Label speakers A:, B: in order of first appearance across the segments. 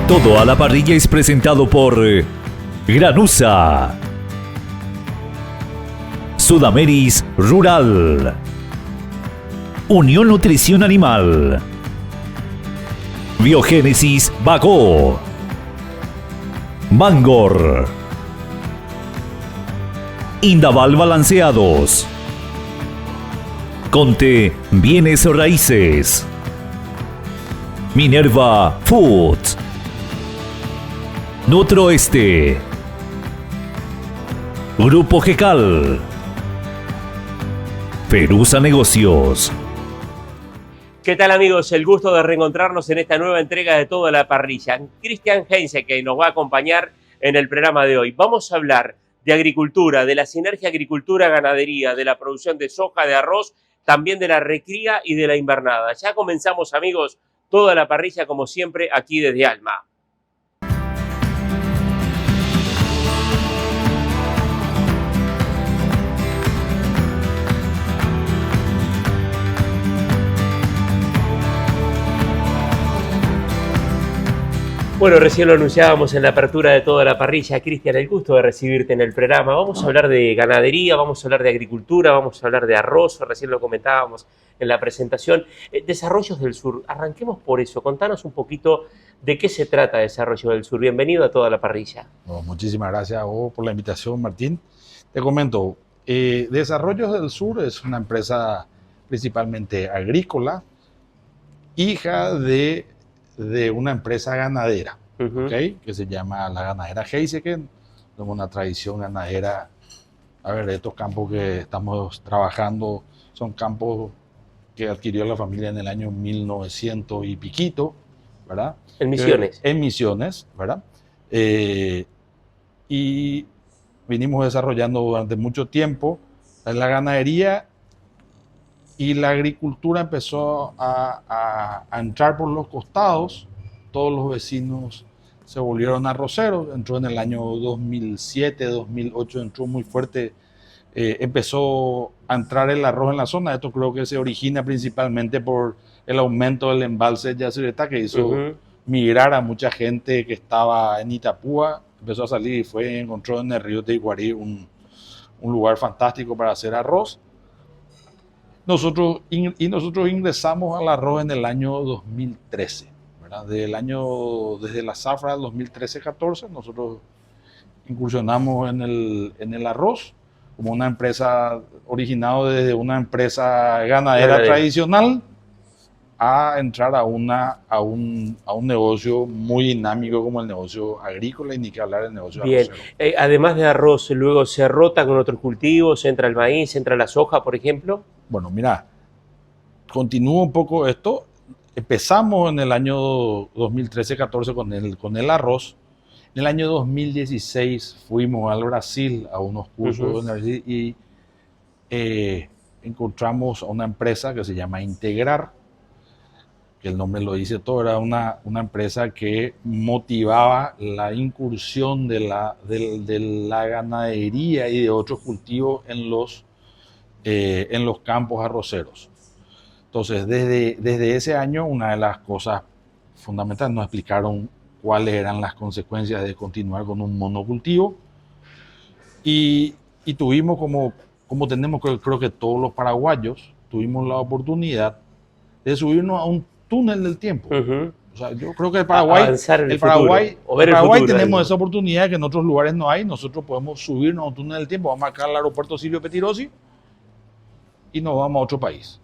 A: Todo a la parrilla es presentado por Granusa, Sudameris Rural, Unión Nutrición Animal, Biogénesis Bagó, Bangor, Indaval Balanceados, Conte Bienes Raíces, Minerva Foods, Nutroeste, Grupo Gecal, Perusa Negocios.
B: ¿Qué tal, amigos? El gusto de reencontrarnos en esta nueva entrega de Toda la Parrilla. Cristian Heinze, que nos va a acompañar en el programa de hoy. Vamos a hablar de agricultura, de la sinergia agricultura-ganadería, de la producción de soja, de arroz, también de la recría y de la invernada. Ya comenzamos, amigos, Toda la Parrilla, como siempre, aquí desde Alma. Bueno, recién lo anunciábamos en la apertura de Toda la Parrilla. Cristian, el gusto de recibirte en el programa. Vamos a hablar de ganadería, vamos a hablar de agricultura, vamos a hablar de arroz, recién lo comentábamos en la presentación. Desarrollos del Sur, arranquemos por eso. Contanos un poquito de qué se trata Desarrollo del Sur. Bienvenido a Toda la Parrilla.
C: Bueno, muchísimas gracias a vos por la invitación, Martín. Te comento, Desarrollos del Sur es una empresa principalmente agrícola, hija de una empresa ganadera, ¿okay? Que se llama la ganadera Heiseken. Tenemos una tradición ganadera. A ver, estos campos que estamos trabajando son campos que adquirió la familia en el año 1900 y piquito, ¿verdad?
B: En Misiones.
C: En Misiones, ¿verdad? Y vinimos desarrollando durante mucho tiempo la ganadería. Y la agricultura empezó a entrar por los costados. Todos los vecinos se volvieron arroceros. Entró en el año 2007, 2008, entró muy fuerte. Empezó a entrar el arroz en la zona. Esto creo que se origina principalmente por el aumento del embalse de Yacyretá, que hizo migrar a mucha gente que estaba en Itapúa. Empezó a salir y encontró en el río de Iguarí un lugar fantástico para hacer arroz. Nosotros ingresamos al arroz en el año 2013, ¿verdad? Desde la zafra del 2013-14, nosotros incursionamos en el arroz como una empresa originado desde una empresa ganadera tradicional a entrar a un negocio muy dinámico como el negocio agrícola, y ni que hablar del negocio
B: Bien.
C: arrocero.
B: Además de arroz, luego se rota con otros cultivos, entra el maíz, entra la soja, por ejemplo.
C: Bueno, mira, continúo un poco esto. Empezamos en el año 2013-14 con el arroz. En el año 2016 fuimos al Brasil a unos cursos y encontramos a una empresa que se llama Integrar, que el nombre lo dice todo. Era una empresa que motivaba la incursión de la ganadería y de otros cultivos en los campos arroceros. Entonces, desde ese año, una de las cosas fundamentales, nos explicaron cuáles eran las consecuencias de continuar con un monocultivo, y tuvimos como tenemos, creo que todos los paraguayos, tuvimos la oportunidad de subirnos a un túnel del tiempo. O sea, yo creo que el Paraguay tenemos esa oportunidad que en otros lugares no hay. Nosotros podemos subirnos a un túnel del tiempo. Vamos acá al aeropuerto Silvio Pettirossi y nos vamos a otro país.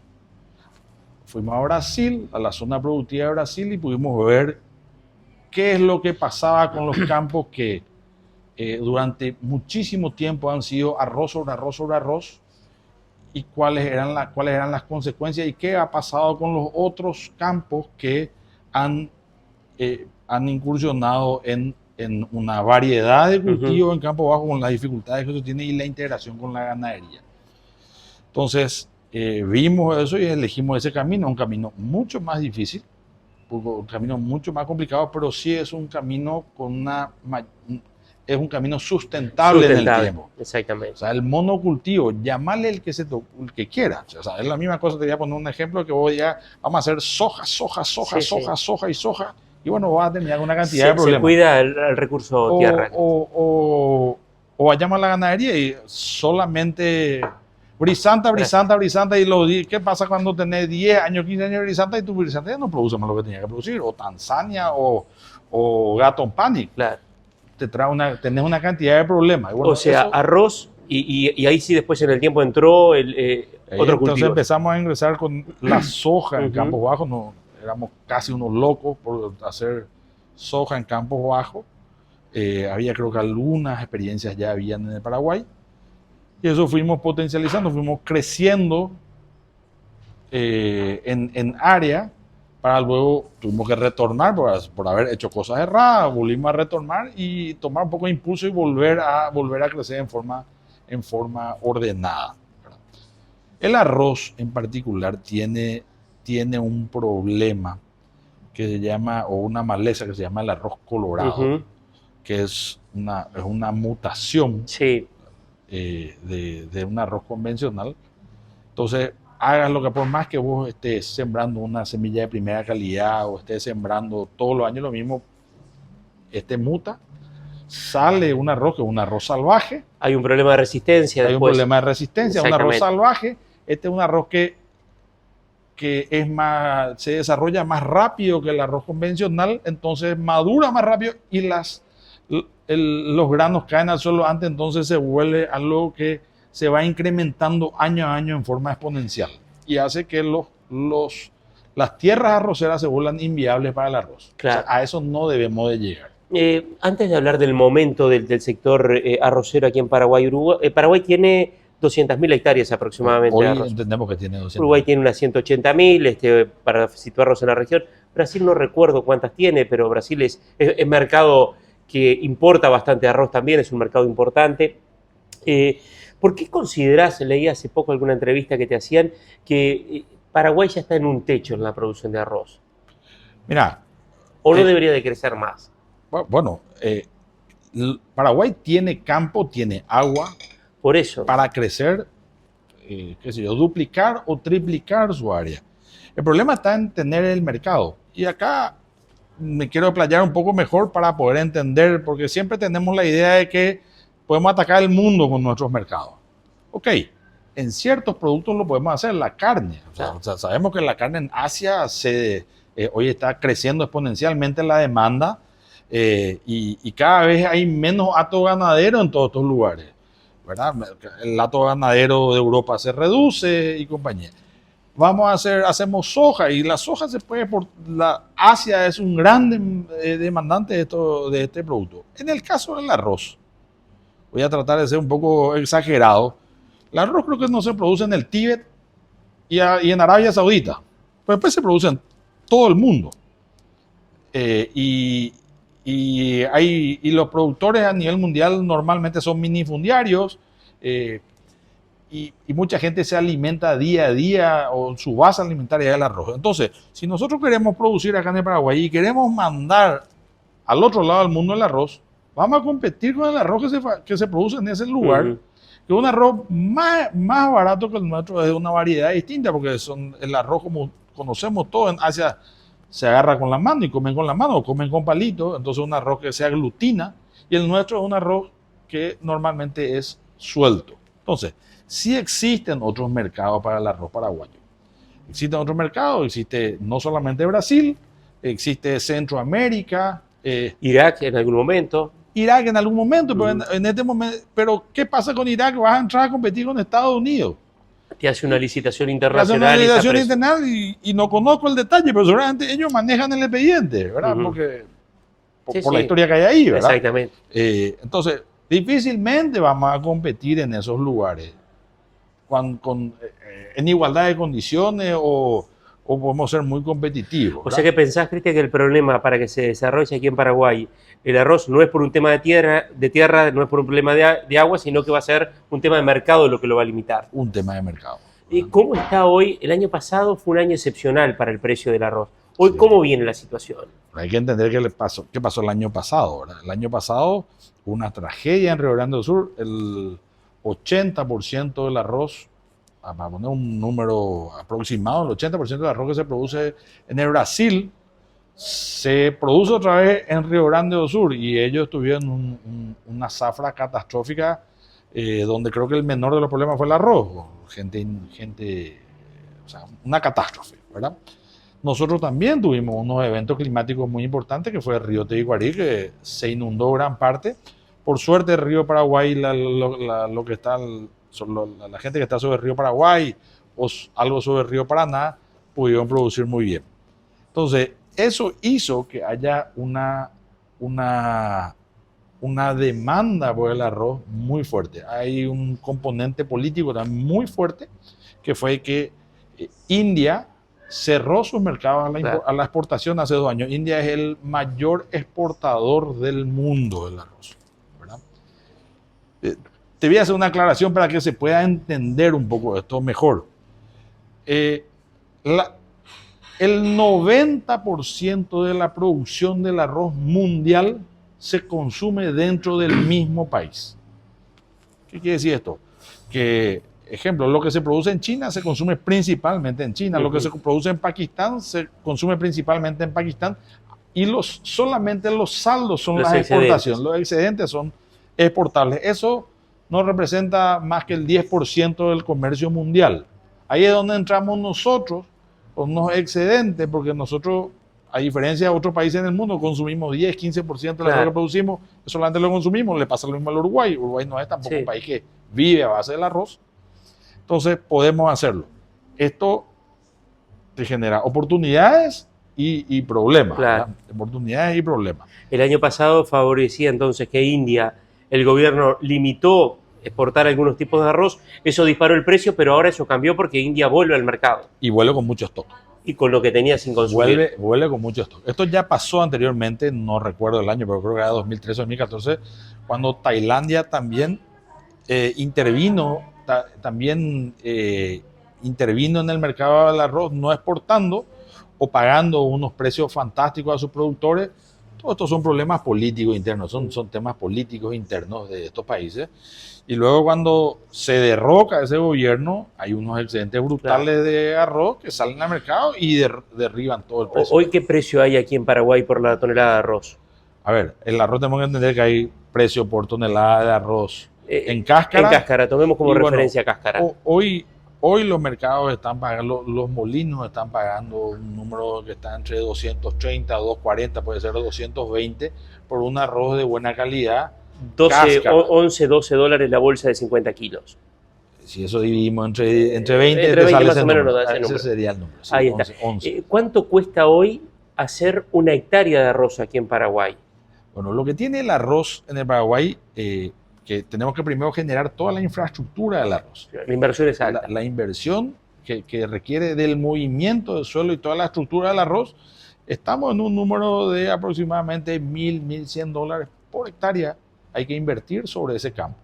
C: Fuimos a Brasil, a la zona productiva de Brasil, y pudimos ver qué es lo que pasaba con los campos que durante muchísimo tiempo han sido arroz sobre arroz sobre arroz, y cuáles eran las consecuencias y qué ha pasado con los otros campos que han incursionado en una variedad de cultivos en campo bajo, con las dificultades que eso tiene y la integración con la ganadería. Entonces, vimos eso y elegimos ese camino, un camino mucho más difícil, un camino mucho más complicado, pero sí es un camino es un camino sustentable en el tiempo.
B: Exactamente.
C: O sea, el monocultivo, llamarle el que quiera. O sea, es la misma cosa. Te voy a poner un ejemplo que vamos a hacer soja, y bueno, vas a tener una cantidad de
B: Se
C: problemas.
B: cuida el recurso tierra.
C: O vayamos a la ganadería y solamente brisanta, y ¿qué pasa cuando tenés 10 años, 15 años de brisanta y tu brisanta ya no produce más lo que tenía que producir? O Tanzania o Gatton Panic.
B: Claro.
C: Tenés una cantidad de problemas. Y bueno,
B: O sea,
C: eso,
B: arroz y ahí sí después en el tiempo entró otro
C: entonces
B: cultivo.
C: empezamos a ingresar con la soja en
B: Ujú.
C: Campos Bajos. No, éramos casi unos locos por hacer soja en Campos Bajos. Había creo que algunas experiencias ya habían en el Paraguay. Y eso fuimos potencializando, fuimos creciendo en área, para luego tuvimos que retornar por haber hecho cosas erradas, volvimos a retornar y tomar un poco de impulso y volver a crecer en forma ordenada. El arroz en particular tiene un problema que se llama, o una maleza que se llama el arroz colorado,
B: Ujú.
C: que es una mutación
B: Sí.
C: de un arroz convencional. Entonces, hagas lo que por más que vos estés sembrando una semilla de primera calidad o estés sembrando todos los años lo mismo, muta, sale un arroz que es un arroz salvaje.
B: Hay un problema de resistencia
C: Hay
B: después.
C: un problema de resistencia, un arroz
B: Exactamente.
C: salvaje. Este es un arroz que se desarrolla más rápido que el arroz convencional, entonces madura más rápido y los granos caen al suelo antes, entonces se vuelve algo que se va incrementando año a año en forma exponencial y hace que las tierras arroceras se vuelvan inviables para el arroz.
B: Claro.
C: O sea, a eso no debemos de llegar.
B: Antes de hablar del momento del sector arrocero aquí en Paraguay, Paraguay tiene 200.000 hectáreas aproximadamente
C: Hoy
B: de arroz.
C: entendemos que tiene 200.
B: Uruguay tiene unas 180.000, para situarnos en la región. Brasil no recuerdo cuántas tiene, pero Brasil es mercado que importa bastante arroz también, es un mercado importante. ¿Por qué considerás, leí hace poco alguna entrevista que te hacían, que Paraguay ya está en un techo en la producción de arroz?
C: Mira,
B: ¿O no debería de crecer más?
C: bueno, Paraguay tiene campo, tiene agua
B: Por eso.
C: para crecer, qué sé yo, duplicar o triplicar su área. El problema está en tener el mercado. Y acá me quiero explayar un poco mejor para poder entender, porque siempre tenemos la idea de que podemos atacar el mundo con nuestros mercados. Ok, en ciertos productos lo podemos hacer, la carne. O sea, sabemos que la carne en Asia hoy está creciendo exponencialmente la demanda y cada vez hay menos hato ganadero en todos estos lugares, ¿verdad? El hato ganadero de Europa se reduce y compañía. Hacemos soja y la soja se puede Asia es un gran demandante de este producto. En el caso del arroz, voy a tratar de ser un poco exagerado. El arroz creo que no se produce en el Tíbet y en Arabia Saudita, pero después se produce en todo el mundo. Y los productores a nivel mundial normalmente son minifundiarios. Y mucha gente se alimenta día a día o su base alimentaria es el arroz. Entonces, si nosotros queremos producir acá en el Paraguay y queremos mandar al otro lado del mundo el arroz, vamos a competir con el arroz que se produce en ese lugar, que es un arroz más barato que el nuestro, es de una variedad distinta, porque el arroz como conocemos todos en Asia se agarra con la mano y comen con la mano o comen con palitos, entonces un arroz que se aglutina, y el nuestro es un arroz que normalmente es suelto. Entonces, sí existen otros mercados para el arroz paraguayo. Existen otros mercados, existe no solamente Brasil, existe Centroamérica,
B: Irak en algún momento.
C: Irak en algún momento, pero en este momento, pero ¿qué pasa con Irak? Vas a entrar a competir con Estados Unidos.
B: Te hace una licitación
C: Hace
B: internacional.
C: una licitación internacional y no conozco el detalle, pero seguramente ellos manejan el expediente, ¿verdad? Porque por la historia que hay ahí, ¿verdad?
B: Exactamente.
C: Entonces, difícilmente vamos a competir en esos lugares en igualdad de condiciones o podemos ser muy competitivos, ¿verdad?
B: O sea que pensás, Cristian, que el problema para que se desarrolle aquí en Paraguay el arroz no es por un tema de tierra, no es por un problema de agua, sino que va a ser un tema de mercado lo que lo va a limitar.
C: Un tema de mercado.
B: ¿Y cómo está hoy? El año pasado fue un año excepcional para el precio del arroz. Hoy, sí. ¿Cómo viene la situación?
C: Hay que entender qué pasó el año pasado, ¿verdad? El año pasado hubo una tragedia en Río Grande do Sur. El 80% del arroz, para poner un número aproximado, el 80% del arroz que se produce en el Brasil se produce otra vez en Río Grande do Sur y ellos tuvieron una zafra catastrófica donde creo que el menor de los problemas fue el arroz. O sea, una catástrofe, ¿verdad? Nosotros también tuvimos unos eventos climáticos muy importantes, que fue el río Teguiguarí, que se inundó gran parte. Por suerte, el río Paraguay, la gente que está sobre el río Paraguay o algo sobre el río Paraná, pudieron producir muy bien. Entonces, eso hizo que haya una demanda por el arroz muy fuerte. Hay un componente político también muy fuerte, que fue que India cerró sus mercados a la exportación hace 2 años. India es el mayor exportador del mundo del arroz, ¿verdad? Te voy a hacer una aclaración para que se pueda entender un poco esto mejor. El 90% de la producción del arroz mundial se consume dentro del mismo país. ¿Qué quiere decir esto? Que, ejemplo, lo que se produce en China se consume principalmente en China, lo que se produce en Pakistán se consume principalmente en Pakistán, y solamente los saldos son las exportaciones, los excedentes son exportables. Eso no representa más que el 10% del comercio mundial. Ahí es donde entramos nosotros con unos excedentes, porque nosotros, a diferencia de otros países en el mundo, consumimos 10, 15% de lo que producimos, solamente lo consumimos. Le pasa lo mismo al Uruguay. Uruguay no es tampoco un país que vive a base del arroz. Entonces podemos hacerlo. Esto te genera oportunidades y problemas. Claro. Oportunidades y problemas.
B: El año pasado favorecía entonces que India, el gobierno limitó exportar algunos tipos de arroz, eso disparó el precio, pero ahora eso cambió porque India vuelve al mercado.
C: Y vuelve con mucho stock.
B: Y con lo que tenía sin consumir.
C: Vuelve con mucho stock. Esto ya pasó anteriormente, no recuerdo el año, pero creo que era 2013 o 2014, cuando Tailandia también intervino en el mercado del arroz, no exportando o pagando unos precios fantásticos a sus productores. Todos estos son problemas políticos internos, son temas políticos internos de estos países. Y luego cuando se derroca ese gobierno, hay unos excedentes brutales de arroz que salen al mercado y derriban todo el precio.
B: ¿Hoy qué precio hay aquí en Paraguay por la tonelada de arroz?
C: A ver, el arroz tenemos que entender que hay precio por tonelada de arroz en cáscara.
B: En cáscara, tomemos como referencia cáscara.
C: Hoy los mercados están pagando, los molinos están pagando un número que está entre 230, 240, puede ser 220 por un arroz de buena calidad.
B: 11, 12 dólares la bolsa de 50 kilos.
C: Si eso dividimos entre 20, te sale
B: más o menos nos da ese
C: número. Ese sería el número. Sí,
B: ahí
C: 11,
B: está.
C: 11.
B: ¿Cuánto cuesta hoy hacer una hectárea de arroz aquí en Paraguay?
C: Bueno, lo que tiene el arroz en el Paraguay, que tenemos que primero generar toda la infraestructura del arroz.
B: La inversión es alta.
C: La inversión que requiere del movimiento del suelo y toda la estructura del arroz, estamos en un número de aproximadamente $1,000, $1,100 por hectárea. Hay que invertir sobre ese campo.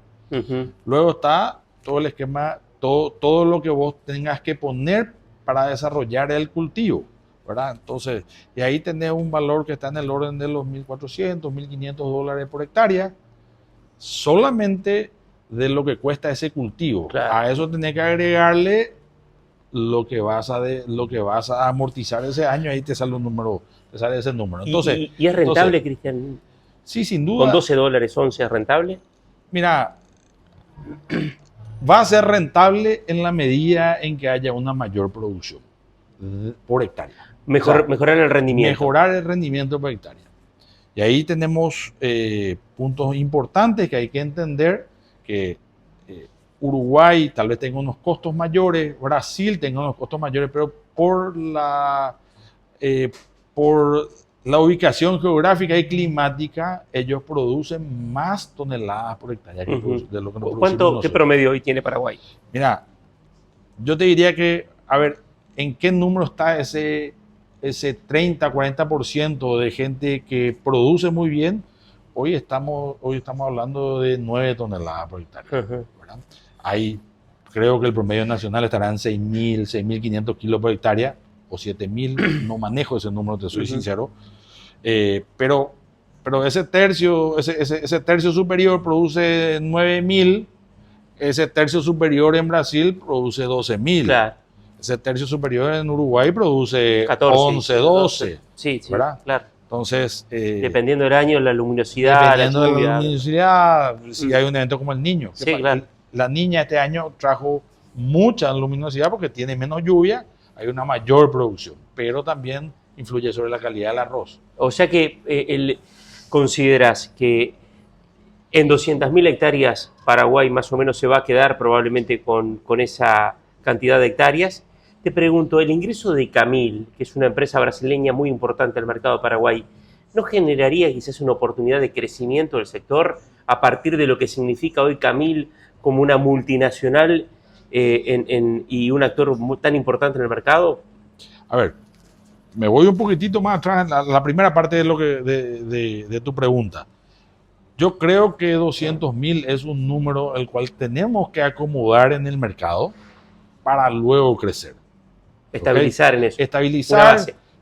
C: Luego está todo el esquema, todo lo que vos tengas que poner para desarrollar el cultivo, ¿verdad? Entonces, y ahí tenés un valor que está en el orden de los $1,400, $1,500 por hectárea, solamente de lo que cuesta ese cultivo. Claro. A eso tenés que agregarle lo que vas a amortizar ese año, ahí te sale ese número. Entonces,
B: ¿Y es rentable, Cristian?
C: Sí, sin duda.
B: ¿Con $12, 11 es rentable?
C: Mira, va a ser rentable en la medida en que haya una mayor producción por hectárea.
B: Mejorar el rendimiento.
C: Mejorar el rendimiento por hectárea. Y ahí tenemos puntos importantes que hay que entender, que Uruguay tal vez tenga unos costos mayores, Brasil tenga unos costos mayores, pero por la ubicación geográfica y climática, ellos producen más toneladas por hectárea de lo que nos producimos nosotros.
B: ¿Qué promedio hoy tiene Paraguay?
C: Mira, yo te diría que, a ver, ¿en qué número está ese 30-40% de gente que produce muy bien? Hoy estamos hablando de 9 toneladas por hectárea. ¿Verdad? Creo que el promedio nacional estará en 6.000, 6.500 kilos por hectárea, o 7.000, no manejo ese número, te soy sincero. Pero ese tercio superior produce 9.000, ese tercio superior en Brasil produce 12.000. Claro. ese tercio superior en Uruguay produce
B: 14,
C: 11, 12.
B: Sí,
C: ¿verdad?
B: claro.
C: Entonces,
B: Dependiendo del año, la luminosidad,
C: dependiendo
B: la
C: de la
B: lluvia.
C: luminosidad, si hay un evento como el Niño.
B: Sí, claro.
C: La Niña este año trajo mucha luminosidad porque tiene menos lluvia, hay una mayor producción, pero también influye sobre la calidad del arroz.
B: O sea que consideras que en 200.000 hectáreas Paraguay más o menos se va a quedar probablemente con esa cantidad de hectáreas. Te pregunto, el ingreso de Camil, que es una empresa brasileña muy importante al mercado de Paraguay, ¿no generaría quizás una oportunidad de crecimiento del sector a partir de lo que significa hoy Camil como una multinacional y un actor tan importante en el mercado?
C: A ver, me voy un poquitito más atrás en la primera parte de tu pregunta. Yo creo que 200.000 es un número el cual tenemos que acomodar en el mercado para luego crecer.
B: Estabilizar en eso.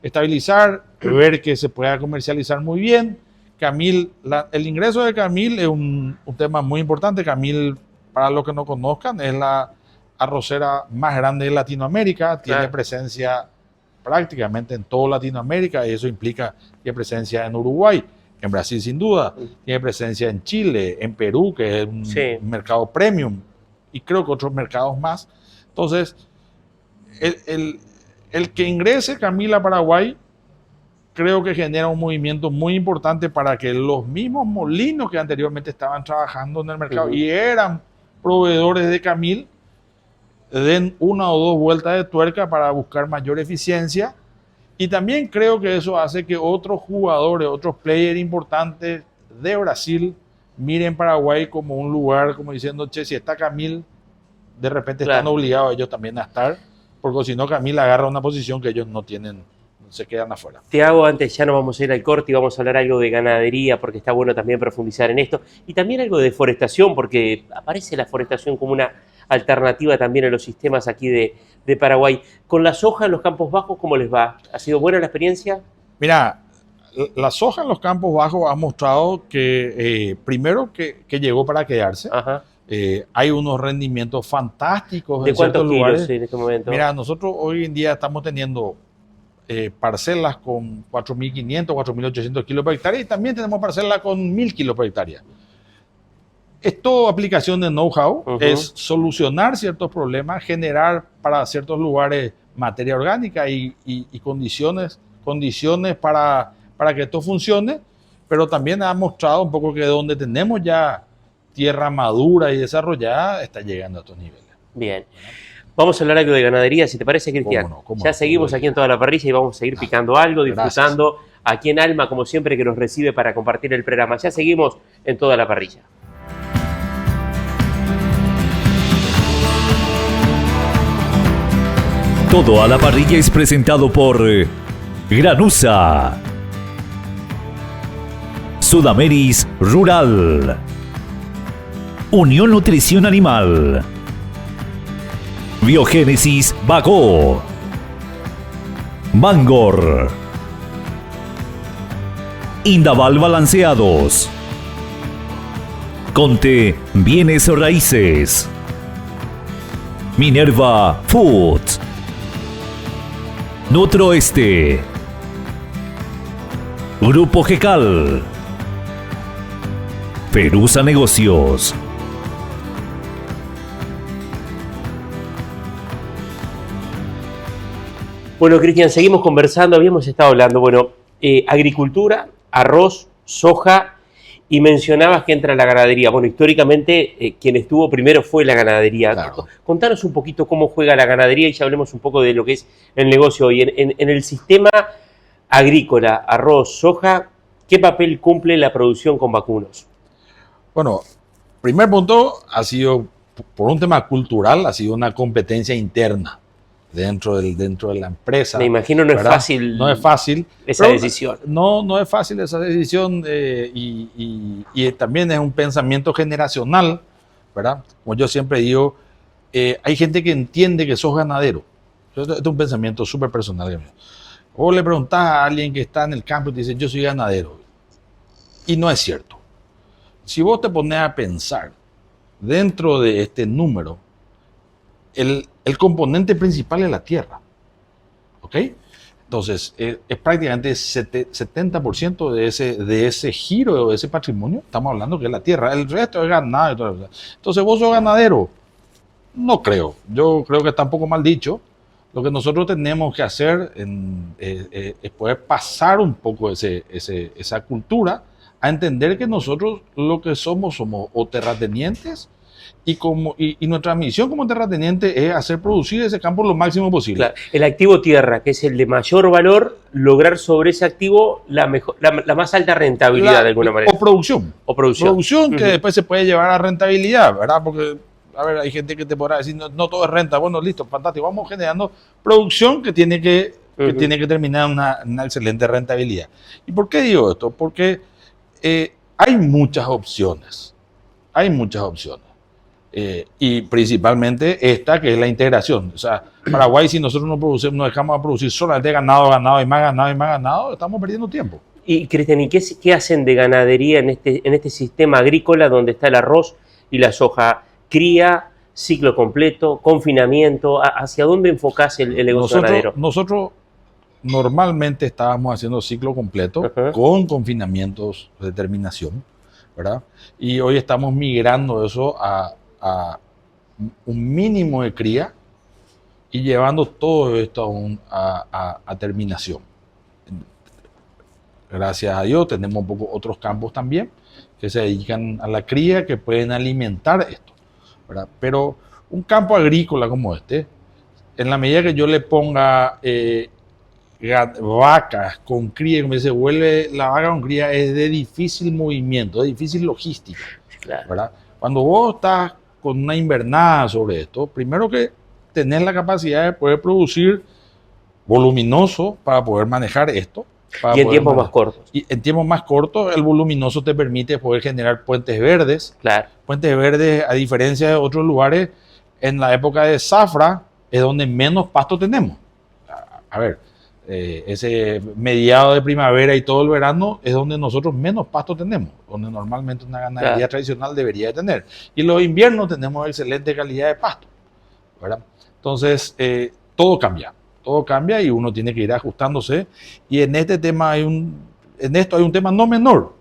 C: Estabilizar, ver que se pueda comercializar muy bien. Camil, el ingreso de Camil es un tema muy importante. Camil, para los que no conozcan, es la arrocera más grande de Latinoamérica. Tiene presencia prácticamente en toda Latinoamérica y eso implica que tiene presencia en Uruguay, en Brasil sin duda, tiene presencia en Chile, en Perú, que es un mercado premium, y creo que otros mercados más. Entonces, el que ingrese Camil a Paraguay creo que genera un movimiento muy importante para que los mismos molinos que anteriormente estaban trabajando en el mercado y eran proveedores de Camil den una o dos vueltas de tuerca para buscar mayor eficiencia. Y también creo que eso hace que otros jugadores, otros players importantes de Brasil miren Paraguay como un lugar, como diciendo, che, si está Camil, de repente están obligados ellos también a estar, porque si no Camil agarra una posición que ellos no tienen, se quedan afuera.
B: Te hago antes, ya no vamos a ir al corte y vamos a hablar algo de ganadería, porque está bueno también profundizar en esto, y también algo de deforestación, porque aparece la forestación como una alternativa también a los sistemas aquí de Paraguay. Con la soja en los Campos Bajos, ¿cómo les va? ¿Ha sido buena la experiencia?
C: Mira, la soja en los Campos Bajos ha mostrado que primero que llegó para quedarse. Hay unos rendimientos fantásticos en ciertos lugares.
B: En este momento?
C: Mira, nosotros hoy en día estamos teniendo parcelas con 4.500, 4.800 kilos por hectárea y también tenemos parcelas con 1.000 kilos por hectárea. Es todo aplicación de know-how, es solucionar ciertos problemas, generar para ciertos lugares materia orgánica y condiciones para que esto funcione, pero también ha mostrado un poco que donde tenemos ya tierra madura y desarrollada, está llegando a estos niveles.
B: Bien. Vamos a hablar algo de ganadería, si te parece, Cristian.
C: ¿Cómo
B: ya
C: no?
B: Seguimos aquí en Toda la Parrilla y vamos a seguir picando algo, disfrutando aquí en Alma, como siempre, que nos recibe para compartir el programa. Ya seguimos en Toda la Parrilla.
A: Todo a la Parrilla es presentado por Granusa, Sudameris Rural, Unión Nutrición Animal, Biogénesis Bagó, Bangor, Indaval Balanceados, Conte Bienes Raíces, Minerva Foods, Nutroeste, Grupo Gecal, Perusa Negocios.
B: Bueno, Cristian, seguimos conversando, habíamos estado hablando, agricultura, arroz, soja, y mencionabas que entra la ganadería. Bueno, históricamente quien estuvo primero fue la ganadería.
C: Claro.
B: Contanos un poquito cómo juega la ganadería y ya hablemos un poco de lo que es el negocio hoy. En el sistema agrícola, arroz, soja, ¿qué papel cumple la producción con vacunos?
C: Bueno, primer punto ha sido, por un tema cultural, ha sido una competencia interna dentro de la empresa.
B: Me imagino no es fácil.
C: No es fácil.
B: Esa decisión.
C: No es fácil esa decisión y también es un pensamiento generacional, ¿verdad? Como yo siempre digo, hay gente que entiende que sos ganadero. Esto es un pensamiento súper personal. O le preguntás a alguien que está en el campo y te dice, yo soy ganadero. Y no es cierto. Si vos te pones a pensar dentro de este número, el componente principal es la tierra. ¿Ok? Entonces, es prácticamente 70% de ese giro, de ese patrimonio, estamos hablando que es la tierra. El resto es ganado y todo eso. Entonces, ¿vos sos ganadero? No creo. Yo creo que está un poco mal dicho. Lo que nosotros tenemos que hacer es poder pasar un poco esa cultura a entender que nosotros lo que somos o terratenientes y nuestra misión como terrateniente es hacer producir ese campo lo máximo posible.
B: Claro. El activo tierra, que es el de mayor valor, lograr sobre ese activo la más alta rentabilidad de alguna manera.
C: O producción.
B: O producción.
C: Producción que después se puede llevar a rentabilidad, ¿verdad? Porque, a ver, hay gente que te podrá decir, no todo es renta. Bueno, listo, fantástico. Vamos generando producción que tiene que terminar una excelente rentabilidad. ¿Y por qué digo esto? Porque hay muchas opciones. Hay muchas opciones. Y principalmente esta que es la integración. O sea, Paraguay, si nosotros no dejamos de producir solamente ganado y más ganado, estamos perdiendo tiempo.
B: Y Cristian, ¿y qué hacen de ganadería en este sistema agrícola donde está el arroz y la soja? Cría, ciclo completo, confinamiento, ¿hacia dónde enfocás el negocio ganadero?
C: Nosotros normalmente estábamos haciendo ciclo completo con confinamientos de terminación, ¿verdad? Y hoy estamos migrando eso a un mínimo de cría y llevando todo esto a terminación. Gracias a Dios tenemos un poco otros campos también que se dedican a la cría, que pueden alimentar esto, ¿verdad? Pero un campo agrícola como este, en la medida que yo le ponga vacas con cría, como se vuelve la vaca con cría, es de difícil movimiento, de difícil logística,
B: Claro.
C: ¿verdad? Cuando vos estás con una invernada sobre esto, primero que tener la capacidad de poder producir voluminoso para poder manejar esto.
B: Y en tiempos más cortos.
C: Y en tiempos más cortos, el voluminoso te permite poder generar puentes verdes.
B: Claro.
C: Puentes verdes, a diferencia de otros lugares, en la época de zafra es donde menos pasto tenemos. A ver, ese mediado de primavera y todo el verano es donde nosotros menos pasto tenemos, donde normalmente una ganadería tradicional debería de tener. Y en los inviernos tenemos excelente calidad de pasto, ¿verdad? Entonces, todo cambia y uno tiene que ir ajustándose. Y en este tema en esto hay un tema no menor,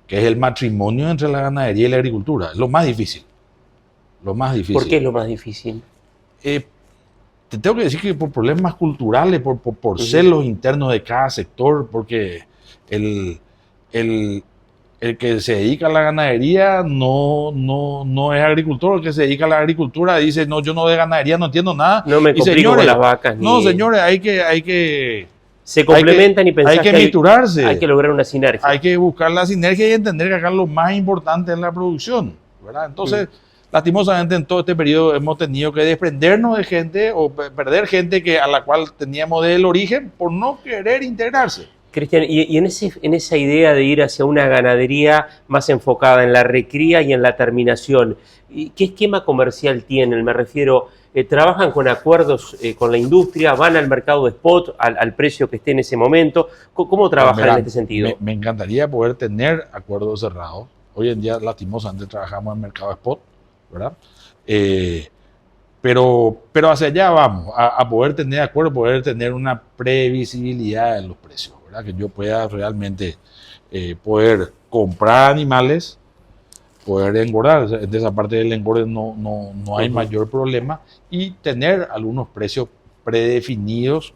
C: que es el matrimonio entre la ganadería y la agricultura. Es lo más difícil. Lo más difícil.
B: ¿Por qué es lo más difícil?
C: Te tengo que decir que por problemas culturales, por celos internos de cada sector, porque el que se dedica a la ganadería no es agricultor. El que se dedica a la agricultura dice, no, yo no de ganadería no entiendo nada.
B: No me complico con las vacas.
C: No, señores, hay que
B: se complementan y pensar
C: hay que misturarse.
B: Hay que lograr una sinergia.
C: Hay que buscar la sinergia y entender que acá lo más importante es la producción, ¿verdad? Entonces, lastimosamente en todo este periodo hemos tenido que desprendernos de gente o perder gente a la cual teníamos desde el origen por no querer integrarse.
B: Cristian, y en esa idea de ir hacia una ganadería más enfocada en la recría y en la terminación, ¿qué esquema comercial tienen? Me refiero, ¿trabajan con acuerdos con la industria? ¿Van al mercado de spot al precio que esté en ese momento? ¿Cómo trabajan en este sentido?
C: Me encantaría poder tener acuerdos cerrados. Hoy en día, lastimosamente, trabajamos en el mercado de spot, ¿verdad? Pero hacia allá vamos, a poder tener acuerdos, poder tener una previsibilidad de los precios, ¿verdad? Que yo pueda realmente poder comprar animales, poder engordar. En esa parte del engorde no hay mayor problema, y tener algunos precios predefinidos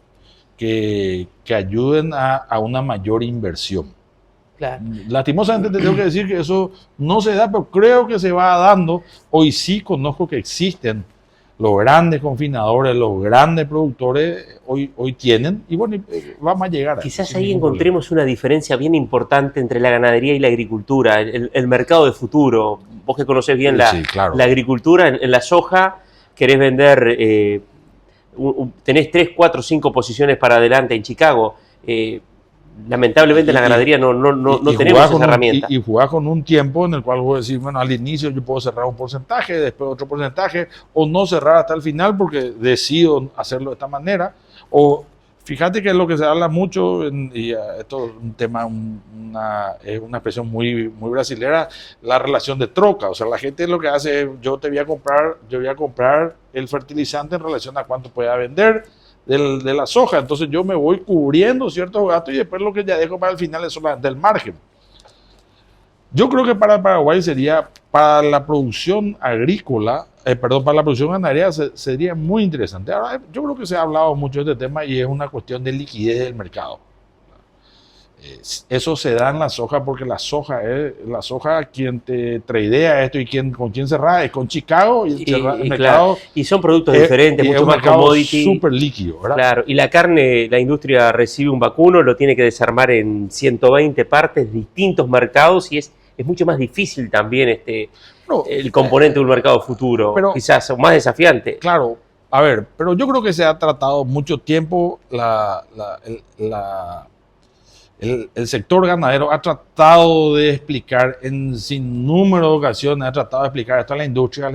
C: que ayuden a una mayor inversión.
B: Claro.
C: Lastimosamente te tengo que decir que eso no se da, pero creo que se va dando. Hoy sí conozco que existen los grandes confinadores, los grandes productores, hoy tienen, y bueno, vamos a llegar.
B: Quizás ahí encontremos una diferencia bien importante entre la ganadería y la agricultura, el mercado de futuro. Vos que conocés bien la agricultura, en la soja querés vender, tenés 3, 4, 5 posiciones para adelante en Chicago. Lamentablemente en la ganadería no tenemos esa herramienta.
C: Y jugás con un tiempo en el cual vos decís, bueno, al inicio yo puedo cerrar un porcentaje, después otro porcentaje, o no cerrar hasta el final porque decido hacerlo de esta manera, o Fíjate que es lo que se habla mucho, esto es un tema, es una expresión muy, muy brasilera, la relación de troca. O sea, la gente lo que hace es, yo voy a comprar el fertilizante en relación a cuánto pueda vender de la soja. Entonces yo me voy cubriendo ciertos gastos y después lo que ya dejo para el final es solamente el margen. Yo creo que para Paraguay sería, para la producción agrícola, para la producción ganadera sería muy interesante. Ahora, yo creo que se ha hablado mucho de este tema y es una cuestión de liquidez del mercado. Eso se da en la soja porque la soja, quien te tradea esto y con quien cerrar es con Chicago y el mercado.
B: Claro. Y son productos diferentes, mucho más commodity.
C: Súper líquido, ¿verdad?
B: Claro, y la carne, la industria recibe un vacuno, lo tiene que desarmar en 120 partes, distintos mercados, y es mucho más difícil también el componente de un mercado futuro, pero, quizás más desafiante.
C: Claro, a ver, pero yo creo que se ha tratado mucho tiempo, el sector ganadero ha tratado de explicar en sinnúmero de ocasiones, ha tratado de explicar esto a la industria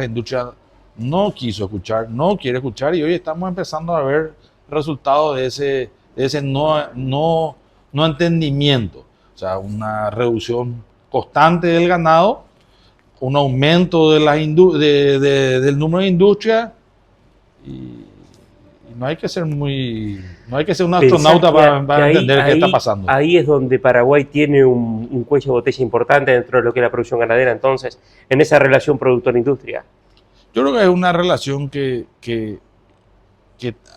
C: no quiso escuchar, no quiere escuchar, y hoy estamos empezando a ver resultados de ese no entendimiento. O sea, una reducción constante del ganado, un aumento de del número de industrias, y no hay que ser un astronauta para entender qué está pasando.
B: Ahí es donde Paraguay tiene un cuello de botella importante dentro de lo que es la producción ganadera, entonces, en esa relación productor-industria.
C: Yo creo que es una relación que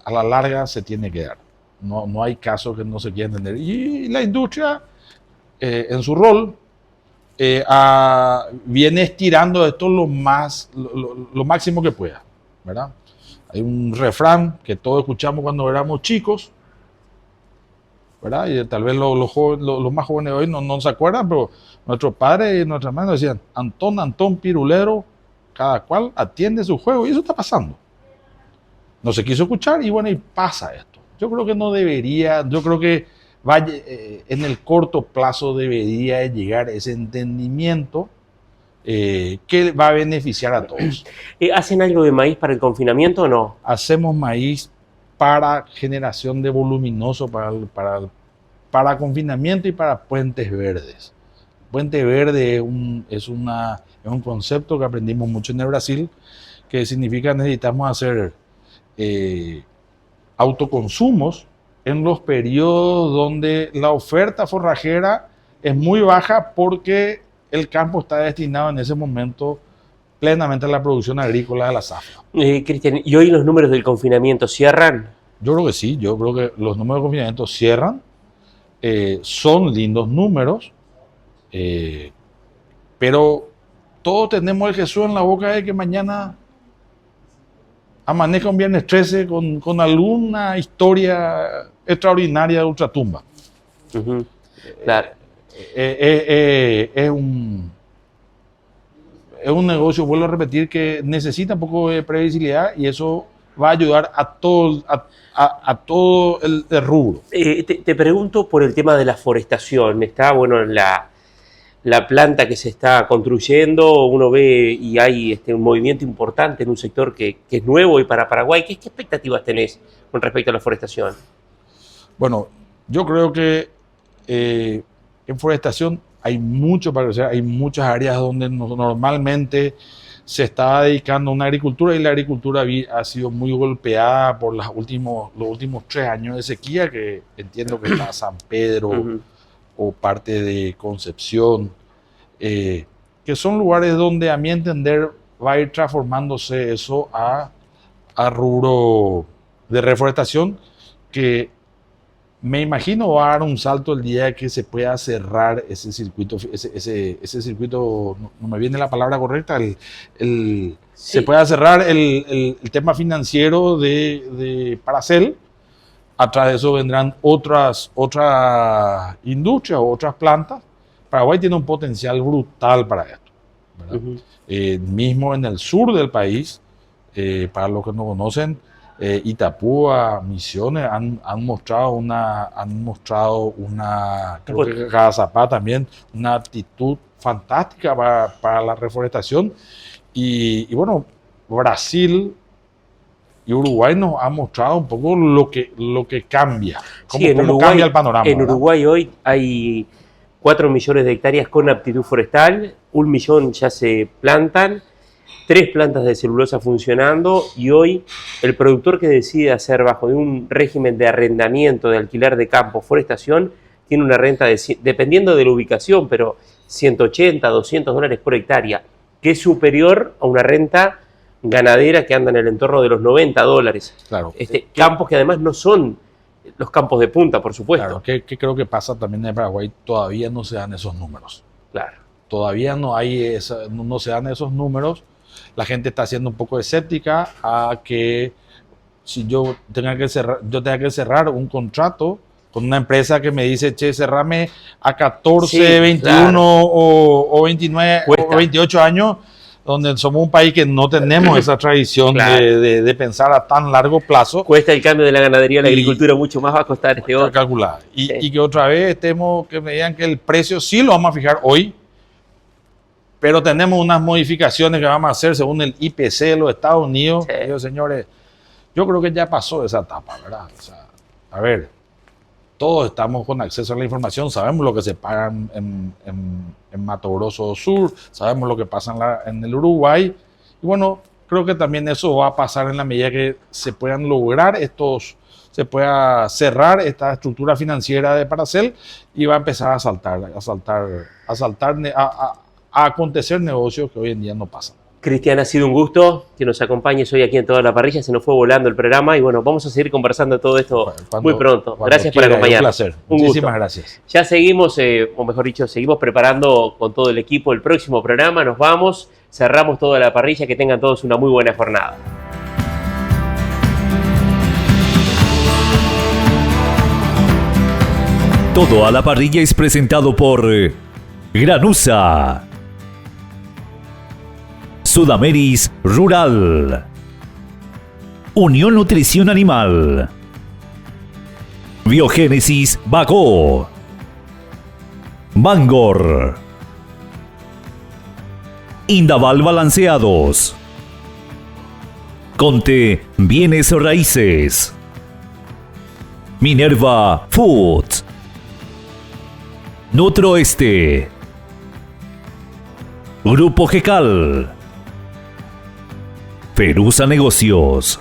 C: a la larga se tiene que dar. No hay caso que no se quiera entender. Y la industria, en su rol, viene estirando esto lo máximo que pueda, ¿verdad? Hay un refrán que todos escuchamos cuando éramos chicos, ¿verdad? Y tal vez los más jóvenes hoy no se acuerdan, pero nuestros padres y nuestras madres decían: Antón, pirulero, cada cual atiende su juego. Y eso está pasando. No se quiso escuchar y bueno, y pasa esto. Yo creo que no debería, yo creo que en el corto plazo debería llegar ese entendimiento que va a beneficiar a todos.
B: ¿Hacen algo de maíz para el confinamiento o no?
C: Hacemos maíz para generación de voluminoso, para confinamiento y para puentes verdes. Puente verde es un concepto que aprendimos mucho en el Brasil, que significa necesitamos hacer autoconsumos en los periodos donde la oferta forrajera es muy baja porque el campo está destinado en ese momento plenamente a la producción agrícola de la zafra.
B: Cristian, ¿y hoy los números del confinamiento cierran?
C: Yo creo que sí, yo creo que los números de confinamiento cierran, son lindos números, pero todos tenemos el Jesús en la boca de que mañana amanezca un viernes 13 con alguna historia extraordinaria de ultratumba.
B: Uh-huh. Claro.
C: Es un negocio, vuelvo a repetir, que necesita un poco de previsibilidad y eso va a ayudar a todo el rubro.
B: Te pregunto por el tema de la forestación. Está, bueno, la planta que se está construyendo, uno ve y hay un movimiento importante en un sector que es nuevo y para Paraguay. ¿Qué expectativas tenés con respecto a la forestación?
C: Bueno, yo creo que en forestación hay mucho para crecer, hay muchas áreas donde normalmente se estaba dedicando a una agricultura y la agricultura ha sido muy golpeada por los últimos 3 años de sequía, que entiendo que está San Pedro uh-huh. o parte de Concepción, que son lugares donde a mi entender va a ir transformándose eso a rubro de reforestación, que me imagino va a dar un salto el día que se pueda cerrar ese circuito, ese circuito, no me viene la palabra correcta, sí. Se pueda cerrar el tema financiero de Paracel. Atrás de eso vendrán otras industrias o otras plantas. Paraguay tiene un potencial brutal para esto, ¿verdad? Uh-huh. Mismo en el sur del país, para los que no conocen, Itapúa, Misiones han mostrado una, creo que Cazapá también, una actitud fantástica para la reforestación. Y bueno, Brasil Y Uruguay nos ha mostrado un poco lo que cambia, cómo,
B: Sí,
C: cómo cambia el panorama.
B: En
C: ¿verdad?
B: Uruguay hoy hay 4 millones de hectáreas con aptitud forestal, 1 millón ya se plantan, 3 plantas de celulosa funcionando, y hoy el productor que decide hacer bajo de un régimen de arrendamiento, de alquiler de campo, forestación, tiene una renta, dependiendo de la ubicación, pero 180, 200 dólares por hectárea, que es superior a una renta ganadera que anda en el entorno de los 90 dólares.
C: Claro.
B: Campos que además no son los campos de punta, por supuesto.
C: Claro, que creo que pasa también en Paraguay, todavía no se dan esos números.
B: Claro.
C: Todavía no se dan esos números. La gente está siendo un poco escéptica a que si yo tenga que cerrar un contrato con una empresa que me dice, che, cerrame a 14,
B: Sí,
C: 21
B: claro.
C: o 29
B: Cuesta.
C: o 28 años, donde somos un país que no tenemos esa tradición
B: Claro.
C: de pensar a tan largo plazo.
B: Cuesta el cambio de la ganadería a la
C: Y-
B: agricultura, mucho más va a costar este otro.
C: Calcular.
B: Sí.
C: Y que otra vez que me digan que el precio sí lo vamos a fijar hoy, pero tenemos unas modificaciones que vamos a hacer según el IPC de los Estados Unidos.
B: Sí.
C: Digo, señores, yo creo que ya pasó esa etapa, ¿verdad? O sea, a ver, todos estamos con acceso a la información, sabemos lo que se paga en Mato Grosso Sur, sabemos lo que pasa en el Uruguay, y bueno, creo que también eso va a pasar en la medida que se puedan lograr se pueda cerrar esta estructura financiera de Paracel y va a empezar a acontecer negocios que hoy en día no pasan.
B: Cristian, ha sido un gusto que nos acompañes hoy aquí en Toda la Parrilla. Se nos fue volando el programa y bueno, vamos a seguir conversando de todo esto muy pronto. Gracias por
C: quiera,
B: acompañarnos.
C: Un placer.
B: Un
C: Muchísimas
B: gusto.
C: gracias.
B: Ya seguimos, o mejor dicho, seguimos preparando con todo el equipo el próximo programa. Nos vamos, cerramos Toda la Parrilla. Que tengan todos una muy buena jornada.
A: Todo a la Parrilla es presentado por Granusa, Sudameris Rural, Unión Nutrición Animal, Biogénesis Bacó, Bangor, Indaval Balanceados, Conte Bienes Raíces, Minerva Foods, Nutroeste, Grupo Gecal, Perusa Negocios.